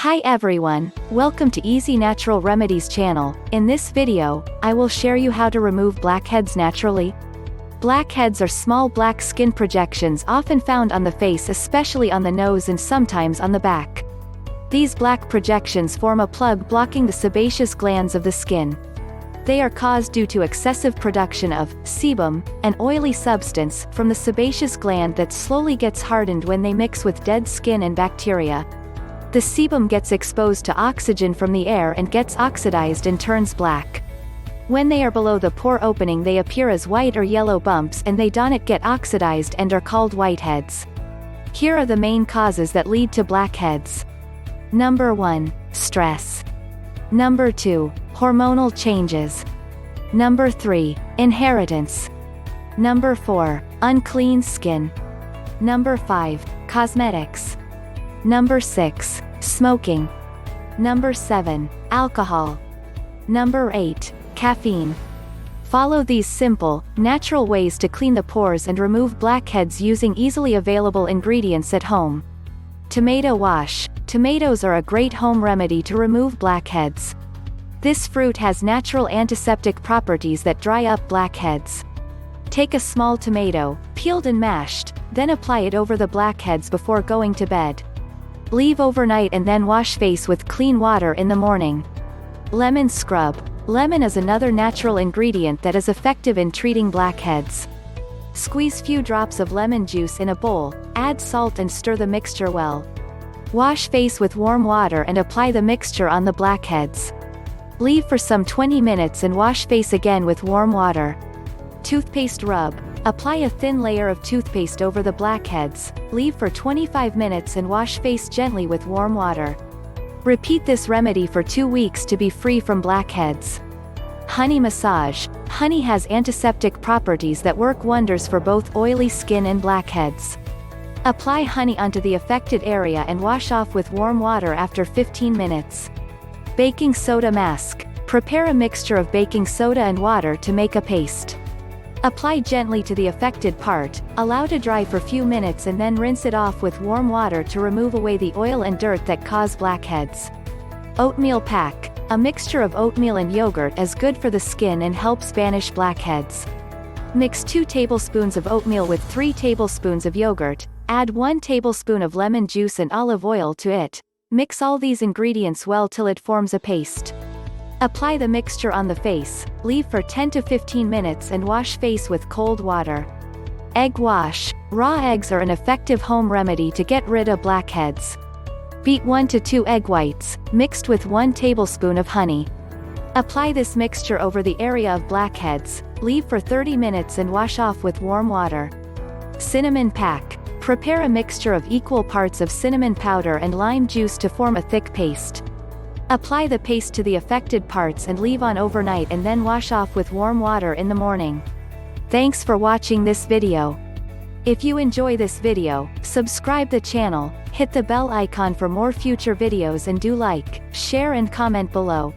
Hi everyone, welcome to Easy Natural Remedies channel. In this video, I will share you how to remove blackheads naturally. Blackheads are small black skin projections often found on the face, especially on the nose and sometimes on the back. These black projections form a plug blocking the sebaceous glands of the skin. They are caused due to excessive production of sebum, an oily substance, from the sebaceous gland that slowly gets hardened when they mix with dead skin and bacteria. The sebum gets exposed to oxygen from the air and gets oxidized and turns black. When they are below the pore opening, they appear as white or yellow bumps, and they do not get oxidized and are called whiteheads. Here are the main causes that lead to blackheads. Number 1. Stress. Number 2. Hormonal changes. Number 3. Inheritance. Number 4. Unclean skin. Number 5. Cosmetics. Number 6. Smoking. Number 7. Alcohol. Number 8. Caffeine. Follow these simple, natural ways to clean the pores and remove blackheads using easily available ingredients at home. Tomato wash. Tomatoes are a great home remedy to remove blackheads. This fruit has natural antiseptic properties that dry up blackheads. Take a small tomato, peeled and mashed, then apply it over the blackheads before going to bed. Leave overnight and then wash face with clean water in the morning. Lemon scrub. Lemon is another natural ingredient that is effective in treating blackheads. Squeeze few drops of lemon juice in a bowl, add salt and stir the mixture well. Wash face with warm water and apply the mixture on the blackheads. Leave for some 20 minutes and wash face again with warm water. Toothpaste rub. Apply a thin layer of toothpaste over the blackheads, leave for 25 minutes and wash face gently with warm water. Repeat this remedy for 2 weeks to be free from blackheads. Honey massage. Honey has antiseptic properties that work wonders for both oily skin and blackheads. Apply honey onto the affected area and wash off with warm water after 15 minutes. Baking soda mask. Prepare a mixture of baking soda and water to make a paste. Apply gently to the affected part, allow to dry for few minutes and then rinse it off with warm water to remove away the oil and dirt that cause blackheads. Oatmeal pack. A mixture of oatmeal and yogurt is good for the skin and helps banish blackheads. Mix 2 tablespoons of oatmeal with 3 tablespoons of yogurt, add 1 tablespoon of lemon juice and olive oil to it. Mix all these ingredients well till it forms a paste. Apply the mixture on the face, leave for 10 to 15 minutes and wash face with cold water. Egg wash. Raw eggs are an effective home remedy to get rid of blackheads. Beat 1 to 2 egg whites, mixed with 1 tablespoon of honey. Apply this mixture over the area of blackheads, leave for 30 minutes and wash off with warm water. Cinnamon pack. Prepare a mixture of equal parts of cinnamon powder and lime juice to form a thick paste. Apply the paste to the affected parts and leave on overnight and then wash off with warm water in the morning. Thanks for watching this video. If you enjoy this video, subscribe the channel, hit the bell icon for more future videos and do like, share and comment below.